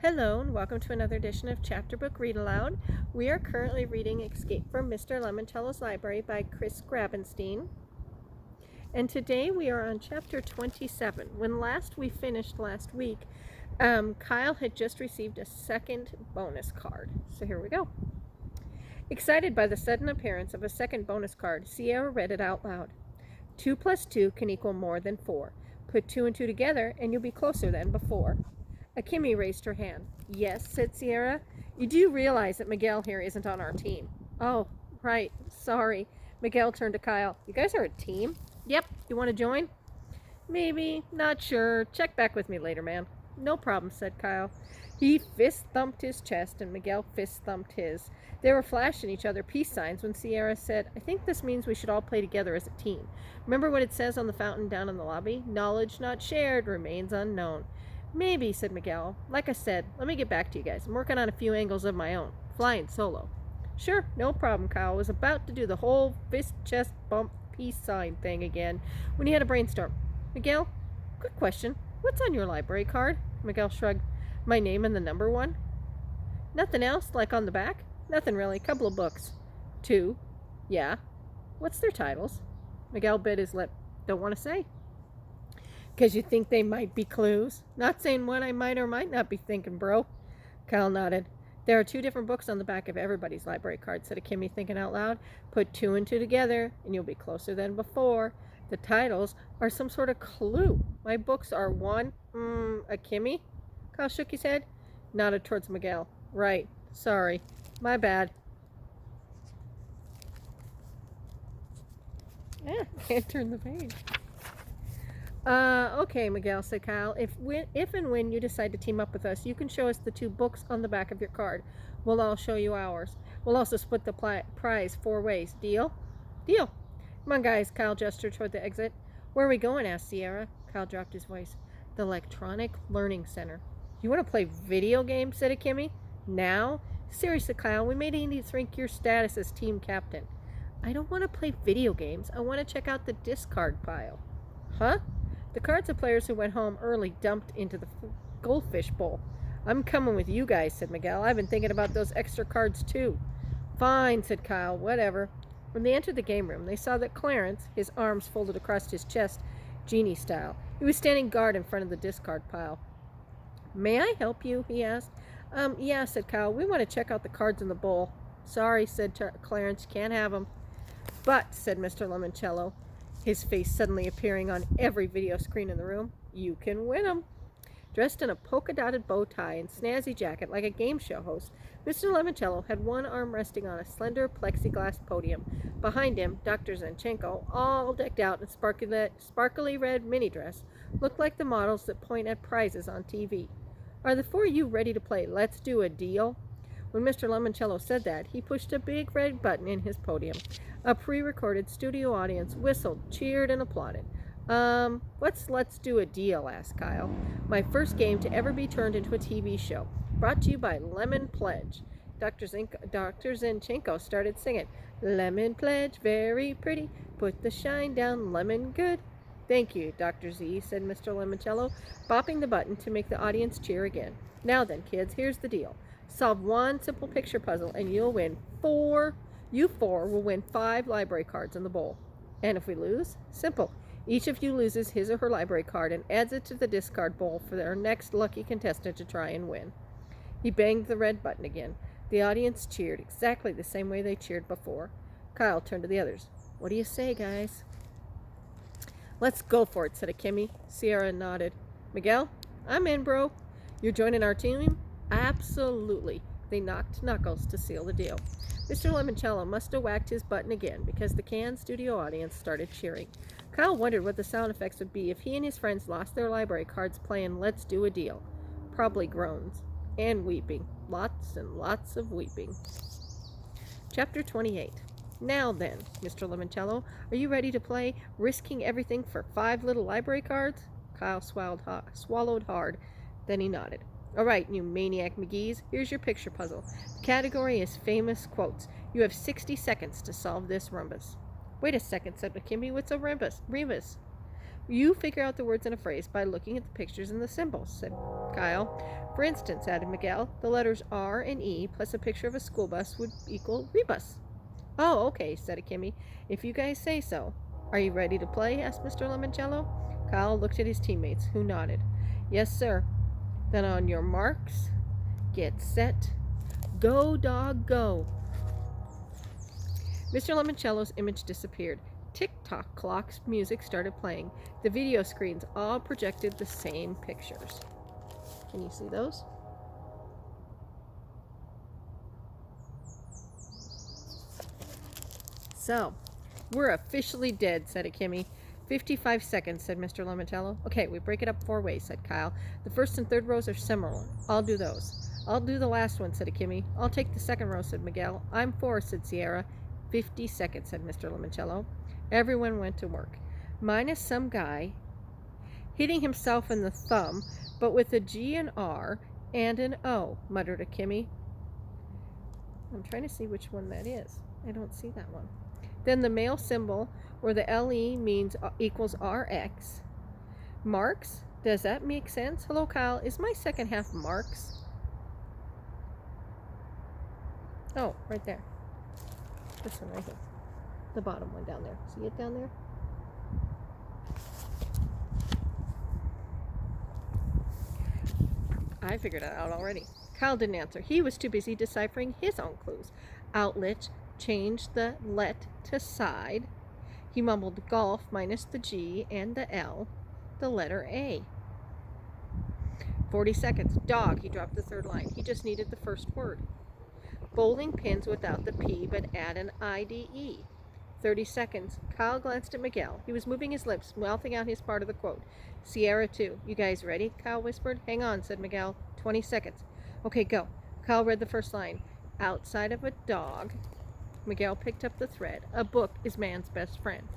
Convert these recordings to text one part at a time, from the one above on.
Hello and welcome to another edition of Chapter Book Read Aloud. We are currently reading Escape from Mr. Lemoncello's Library by Chris Grabenstein. And today we are on Chapter 27. When we finished last week, Kyle had just received a second bonus card. So here we go. Excited by the sudden appearance of a second bonus card, Sierra read it out loud. 2 plus 2 can equal more than 4. Put 2 and 2 together and you'll be closer than before. Akimi raised her hand. Yes, said Sierra. You do realize that Miguel here isn't on our team. Oh, right. Sorry. Miguel turned to Kyle. You guys are a team? Yep. You want to join? Maybe. Not sure. Check back with me later, man. No problem, said Kyle. He fist-thumped his chest and Miguel fist-thumped his. They were flashing each other peace signs when Sierra said, I think this means we should all play together as a team. Remember what it says on the fountain down in the lobby? Knowledge not shared remains unknown. Maybe, said Miguel. Like I said, let me get back to you guys. I'm working on a few angles of my own. Flying solo. Sure, no problem, Kyle was about to do the whole fist, chest, bump, peace sign thing again when he had a brainstorm. Miguel, quick question. What's on your library card? Miguel shrugged. My name and the number 1? Nothing else, like on the back? Nothing really. Couple of books. 2. Yeah. What's their titles? Miguel bit his lip. Don't want to say. Because you think they might be clues. Not saying what I might or might not be thinking, bro. Kyle nodded. There are 2 different books on the back of everybody's library card, said Akimi, thinking out loud. Put 2 and 2 together, and you'll be closer than before. The titles are some sort of clue. My books are 1, Akimi? Kyle shook his head, nodded towards Miguel. Right. Sorry. My bad. Can't turn the page. Okay, Miguel, said Kyle. If and when you decide to team up with us, you can show us the 2 books on the back of your card. We'll all show you ours. We'll also split the prize 4 ways. Deal? Deal. Come on, guys, Kyle gestured toward the exit. Where are we going? Asked Sierra. Kyle dropped his voice. The Electronic Learning Center. You want to play video games? Said Akimi. Now? Seriously, Kyle, we may need to rank your status as team captain. I don't want to play video games. I want to check out the discard pile. Huh? The cards of players who went home early dumped into the goldfish bowl. I'm coming with you guys, said Miguel. I've been thinking about those extra cards, too. Fine, said Kyle. Whatever. When they entered the game room, they saw that Clarence, his arms folded across his chest, genie style, he was standing guard in front of the discard pile. May I help you? He asked. Yeah, said Kyle. We want to check out the cards in the bowl. Sorry, said Clarence. Can't have them. But, said Mr. Lemoncello, his face suddenly appearing on every video screen in the room, you can win 'em. Dressed in a polka-dotted bow tie and snazzy jacket like a game show host, Mr. Lemoncello had one arm resting on a slender plexiglass podium. Behind him, Dr. Zinchenko, all decked out in sparkly red mini dress, looked like the models that point at prizes on TV. Are the 4 of you ready to play Let's Do a Deal? When Mr. Lemoncello said that, he pushed a big red button in his podium. A pre-recorded studio audience whistled, cheered, and applauded. What's Let's Do a Deal? Asked Kyle. My first game to ever be turned into a TV show. Brought to you by Lemon Pledge. Dr. Zinchenko started singing. Lemon Pledge, very pretty. Put the shine down, lemon good. Thank you, Dr. Z, said Mr. Lemoncello, bopping the button to make the audience cheer again. Now then, kids, here's the deal. Solve 1 simple picture puzzle and you'll win 4. You 4 will win 5 library cards in the bowl. And if we lose? Simple. Each of you loses his or her library card and adds it to the discard bowl for their next lucky contestant to try and win. He banged the red button again. The audience cheered exactly the same way they cheered before. Kyle turned to the others. What do you say, guys? Let's go for it, said Akimi. Sierra nodded. Miguel? I'm in, bro. You're joining our team? Absolutely. They knocked knuckles to seal the deal. Mr. Lemoncello must have whacked his button again because the canned studio audience started cheering. Kyle wondered what the sound effects would be if he and his friends lost their library cards playing Let's Do a Deal. Probably groans. And weeping. Lots and lots of weeping. Chapter 28. Now then, Mr. Lemoncello, are you ready to play Risking Everything for 5 little library cards? Kyle swallowed hard. Then he nodded. All right, you maniac McGee's, here's your picture puzzle. The category is famous quotes. You have 60 seconds to solve this rhombus. Wait a second, said Akimi. What's a rhombus? You figure out the words in a phrase by looking at the pictures and the symbols, said Kyle. For instance, added Miguel, the letters R and E plus a picture of a school bus would equal rebus. Oh, okay, said Akemi. If you guys say so. Are you ready to play? Asked Mr. Lemoncello. Kyle looked at his teammates, who nodded. Yes, sir. Then on your marks, get set, go, dog, go. Mr. Lemoncello's image disappeared. Tick-tock clock's music started playing. The video screens all projected the same pictures. Can you see those? So, we're officially dead, said Akemi. 55 seconds, said Mr. Lemoncello. Okay, we break it up 4 ways, said Kyle. The first and third rows are similar. I'll do those. I'll do the last one, said Akemi. I'll take the second row, said Miguel. I'm 4, said Sierra. 50 seconds, said Mr. Lemoncello. Everyone went to work. Minus some guy hitting himself in the thumb, but with a G and R and an O, muttered Akemi. I'm trying to see which one that is. I don't see that one. Then the male symbol, where the LE means equals RX. Marks? Does that make sense? Hello, Kyle. Is my second half marks? Oh, right there. This one right here. The bottom one down there. See it down there? I figured it out already. Kyle didn't answer. He was too busy deciphering his own clues. Outlet, changed the let to side. He mumbled golf minus the G and the L, the letter A. 40 seconds. Dog. He dropped the third line. He just needed the first word. Bowling pins without the P, but add an IDE. 30 seconds. Kyle glanced at Miguel. He was moving his lips, mouthing out his part of the quote. Sierra, too. You guys ready? Kyle whispered. Hang on, said Miguel. 20 seconds. Okay, go. Kyle read the first line. Outside of a dog. Miguel picked up the thread. A book is man's best friend.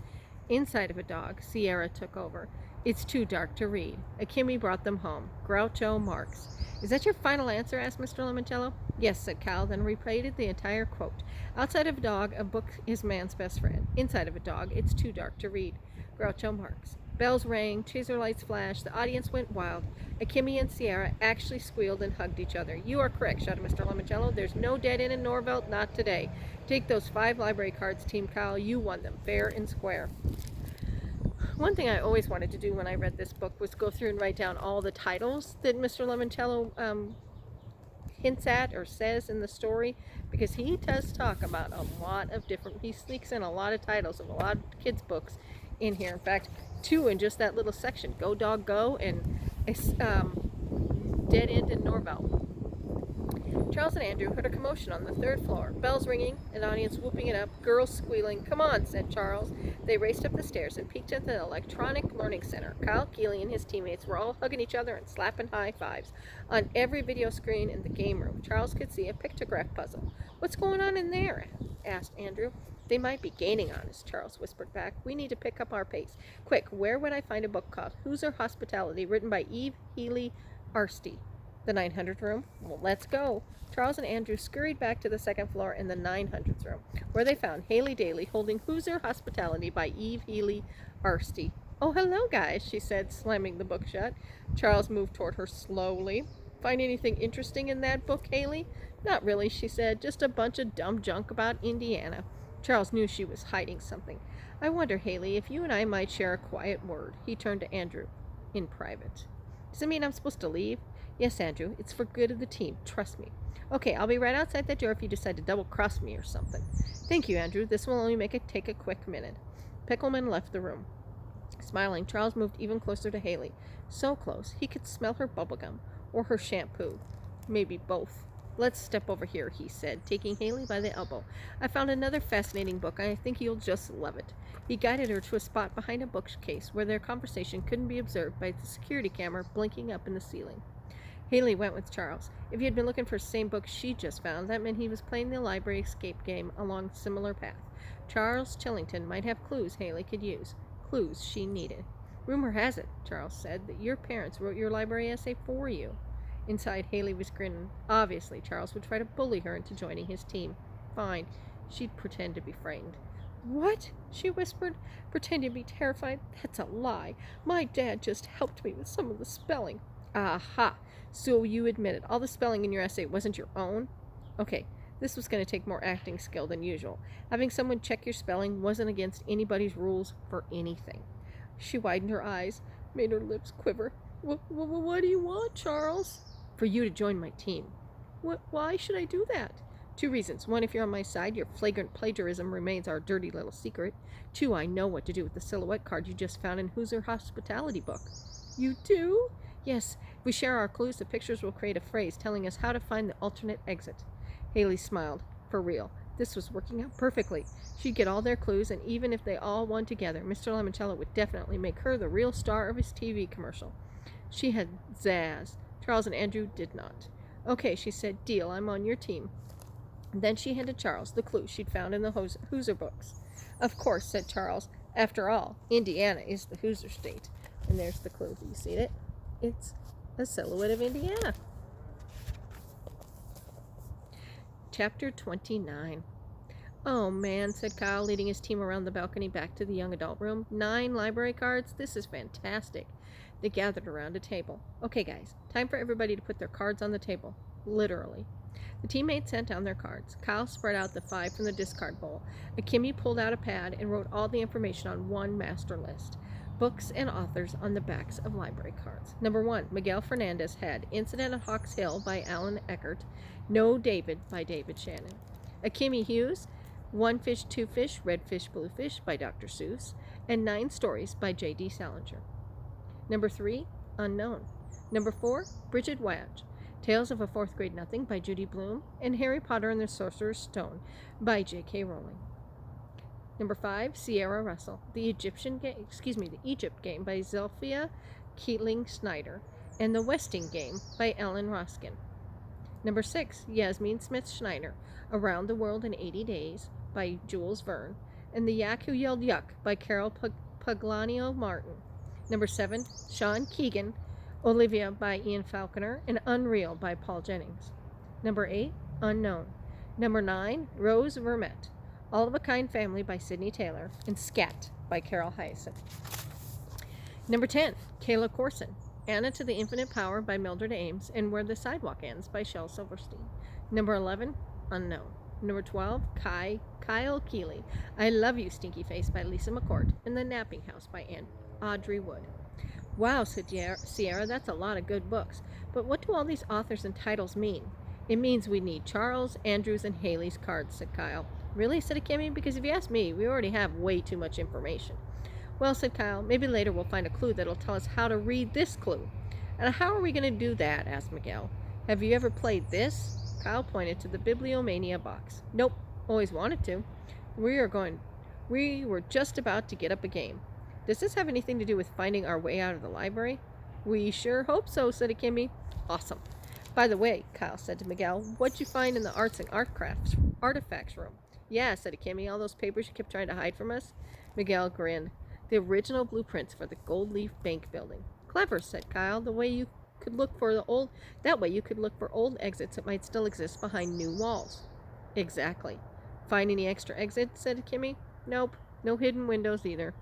Inside of a dog. Sierra took over. It's too dark to read. Akemi brought them home. Groucho Marx. Is that your final answer? Asked Mr. Lemoncello. Yes, said Kyle, then repeated the entire quote. Outside of a dog, a book is man's best friend. Inside of a dog, it's too dark to read. Groucho Marx. Bells rang, taser lights flashed, the audience went wild. Akemi and Sierra actually squealed and hugged each other. You are correct, shouted Mr. Lemoncello. There's no dead end in Norvelt, not today. Take those 5 library cards, Team Kyle. You won them, fair and square. One thing I always wanted to do when I read this book was go through and write down all the titles that Mr. Lemoncello hints at or says in the story, because he does talk about a lot of different, he sneaks in a lot of titles of a lot of kids' books in here. In fact, 2 in just that little section, Go Dog Go and Dead End in Norvelt. Charles and Andrew heard a commotion on the 3rd floor. Bells ringing, an audience whooping it up, girls squealing. Come on, said Charles. They raced up the stairs and peeked at the electronic learning center. Kyle Keeley and his teammates were all hugging each other and slapping high fives. On every video screen in the game room, Charles could see a pictograph puzzle. What's going on in there? Asked Andrew. They might be gaining on us, Charles whispered back. We need to pick up our pace. Quick, where would I find a book called Hoosier Hospitality, written by Eve Healy Arsty? The 900th room? Well, let's go. Charles and Andrew scurried back to the 2nd floor in the 900th room, where they found Haley Daly holding Hoosier Hospitality by Eve Healy Arsty. Oh, hello, guys, she said, slamming the book shut. Charles moved toward her slowly. Find anything interesting in that book, Haley? Not really, she said. Just a bunch of dumb junk about Indiana. Charles knew she was hiding something. I wonder, Haley, if you and I might share a quiet word. He turned to Andrew. In private. Does it mean I'm supposed to leave? Yes, Andrew. It's for good of the team. Trust me. Okay, I'll be right outside that door if you decide to double-cross me or something. Thank you, Andrew. This will only take a quick minute. Pickleman left the room. Smiling, Charles moved even closer to Haley. So close, he could smell her bubblegum. Or her shampoo. Maybe both. Let's step over here, he said, taking Haley by the elbow. I found another fascinating book, and I think you'll just love it. He guided her to a spot behind a bookcase where their conversation couldn't be observed by the security camera blinking up in the ceiling. Haley went with Charles. If he had been looking for the same book she just found, that meant he was playing the library escape game along a similar path. Charles Chillington might have clues Haley could use. Clues she needed. Rumor has it, Charles said, that your parents wrote your library essay for you. Inside, Haley was grinning. Obviously, Charles would try to bully her into joining his team. Fine. She'd pretend to be frightened. What? She whispered, pretending to be terrified. That's a lie. My dad just helped me with some of the spelling. Aha! So you admitted all the spelling in your essay wasn't your own? Okay, this was going to take more acting skill than usual. Having someone check your spelling wasn't against anybody's rules for anything. She widened her eyes, made her lips quiver. What do you want, Charles? For you to join my team. Why should I do that? Two reasons. One, if you're on my side, your flagrant plagiarism remains our dirty little secret. Two, I know what to do with the silhouette card you just found in Hoosier Hospitality book. You do? Yes. If we share our clues, the pictures will create a phrase telling us how to find the alternate exit. Haley smiled. For real. This was working out perfectly. She'd get all their clues, and even if they all won together, Mr. Lemoncello would definitely make her the real star of his TV commercial. She had zazz. Charles and Andrew did not. Okay, she said, deal, I'm on your team. Then she handed Charles the clue she'd found in the Hoosier books. Of course, said Charles. After all, Indiana is the Hoosier state. And there's the clue. Do you see it? It's a silhouette of Indiana. Chapter 29. Oh, man, said Kyle, leading his team around the balcony back to the young adult room. 9 library cards? This is fantastic. They gathered around a table. Okay, guys, time for everybody to put their cards on the table. Literally. The teammates sent down their cards. Kyle spread out the 5 from the discard bowl. Akimi pulled out a pad and wrote all the information on one master list. Books and authors on the backs of library cards. Number 1, Miguel Fernandez had Incident at Hawks Hill by Alan Eckert. No David by David Shannon. Akimi Hughes, One Fish, Two Fish, Red Fish, Blue Fish by Dr. Seuss. And 9 Stories by J.D. Salinger. Number 3, Unknown. Number 4, Bridget Wadge. Tales of a Fourth Grade Nothing by Judy Blume, and Harry Potter and the Sorcerer's Stone by J.K. Rowling. Number 5, Sierra Russell, the Egypt Game by Zelphia Keatling Snyder, and The Westing Game by Ellen Roskin. Number 6, Yasmin Smith Schneider, Around the World in 80 Days by Jules Verne, and The Yak Who Yelled Yuck by Carol Paglanio Martin. Number 7, Sean Keegan, Olivia by Ian Falconer, and Unreal by Paul Jennings. Number 8, Unknown. Number 9, Rose Vermette, All of a Kind Family by Sidney Taylor, and Scat by Carol Hyacinth. Number 10, Kayla Corson, Anna to the Infinite Power by Mildred Ames, and Where the Sidewalk Ends by Shel Silverstein. Number 11, Unknown. Number 12, Kyle Keeley, I Love You, Stinky Face by Lisa McCourt, and The Napping House by Audrey Wood. Wow, said Sierra, that's a lot of good books. But what do all these authors and titles mean? It means we need Charles, Andrew's, and Haley's cards, said Kyle. Really, said Akemi? Because if you ask me, we already have way too much information. Well, said Kyle, maybe later we'll find a clue that'll tell us how to read this clue. And how are we going to do that? Asked Miguel. Have you ever played this? Kyle pointed to the Bibliomania box. Nope, always wanted to. We were just about to get up a game. Does this have anything to do with finding our way out of the library? We sure hope so, said Akemi. Awesome. By the way, Kyle said to Miguel, what'd you find in the arts and artifacts room? Yeah, said Akemi, all those papers you kept trying to hide from us? Miguel grinned. The original blueprints for the Gold Leaf Bank building. Clever, said Kyle. That way you could look for old exits that might still exist behind new walls. Exactly. Find any extra exits? Said Akemi. Nope. No hidden windows either.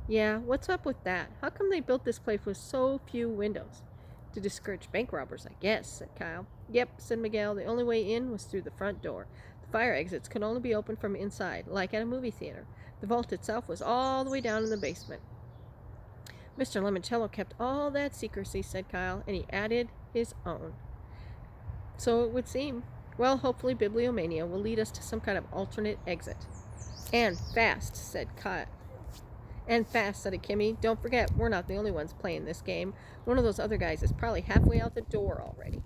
Yeah, what's up with that? How come they built this place with so few windows? To discourage bank robbers, I guess, said Kyle. Yep, said Miguel. The only way in was through the front door. The fire exits could only be opened from inside, like at a movie theater. The vault itself was all the way down in the basement. Mr. Lemoncello kept all that secrecy, said Kyle, and he added his own. So it would seem. Well, hopefully Bibliomania will lead us to some kind of alternate exit. And fast, said Kyle. And fast, said Akemi. Don't forget, we're not the only ones playing this game. One of those other guys is probably halfway out the door already.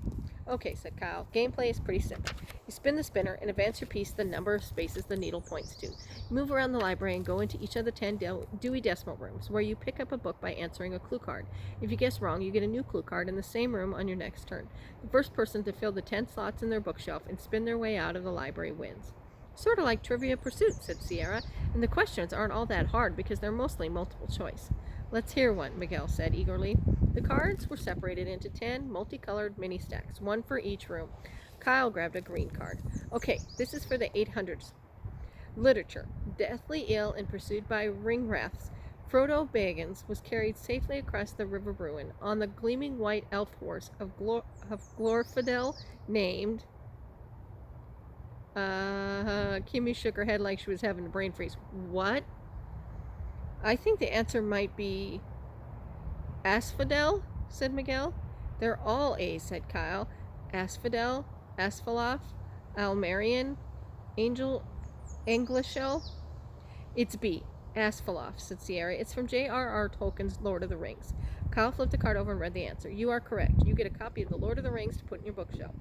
Okay, said Kyle. Gameplay is pretty simple. You spin the spinner and advance your piece the number of spaces the needle points to. You move around the library and go into each of the 10 Dewey Decimal rooms, where you pick up a book by answering a clue card. If you guess wrong, you get a new clue card in the same room on your next turn. The first person to fill the 10 slots in their bookshelf and spin their way out of the library wins. Sort of like Trivia Pursuit, said Sierra, and the questions aren't all that hard because they're mostly multiple choice. Let's hear one, Miguel said eagerly. The cards were separated into 10 multicolored mini stacks, one for each room. Kyle grabbed a green card. Okay, this is for the 800s. Literature. Deathly ill and pursued by ringwraiths, Frodo Baggins was carried safely across the River Bruin on the gleaming white elf horse of Glorfindel named... Kimmy shook her head like she was having a brain freeze. What? I think the answer might be Asphodel, said Miguel. They're all A's, said Kyle. Asphodel, Asphalov, Almerian, Anglishell. It's B. Asphalov, said Sierra. It's from J.R.R. Tolkien's Lord of the Rings. Kyle flipped the card over and read the answer. You are correct. You get a copy of the Lord of the Rings to put in your bookshelf.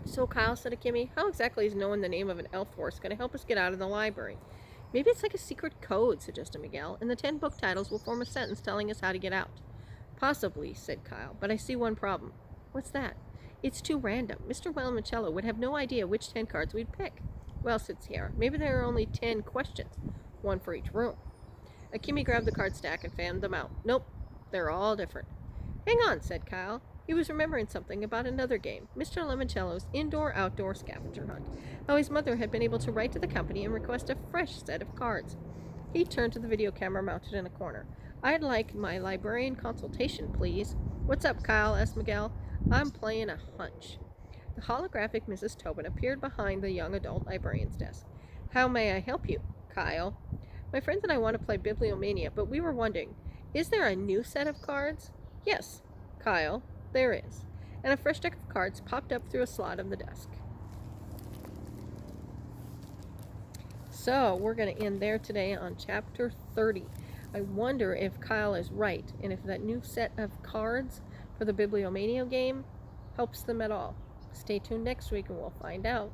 So, Kyle, said Kimmy, how exactly is knowing the name of an elf horse going to help us get out of the library? Maybe it's like a secret code, suggested Miguel, and the 10 book titles will form a sentence telling us how to get out. Possibly, said Kyle, but I see one problem. What's that? It's too random. Mr. Lemoncello would have no idea which 10 cards we'd pick. Well, said Sierra, maybe there are only 10 questions, one for each room. Kimmy grabbed the card stack and fanned them out. Nope, they're all different. Hang on, said Kyle. He was remembering something about another game, Mr. Lemoncello's indoor-outdoor scavenger hunt. How his mother had been able to write to the company and request a fresh set of cards. He turned to the video camera mounted in a corner. I'd like my librarian consultation, please. What's up, Kyle? Asked Miguel. I'm playing a hunch. The holographic Mrs. Tobin appeared behind the young adult librarian's desk. How may I help you, Kyle? My friends and I want to play Bibliomania, but we were wondering, is there a new set of cards? Yes, Kyle, there is. And a fresh deck of cards popped up through a slot of the desk. So, we're going to end there today on Chapter 30. I wonder if Kyle is right, and if that new set of cards for the Bibliomania game helps them at all. Stay tuned next week and we'll find out.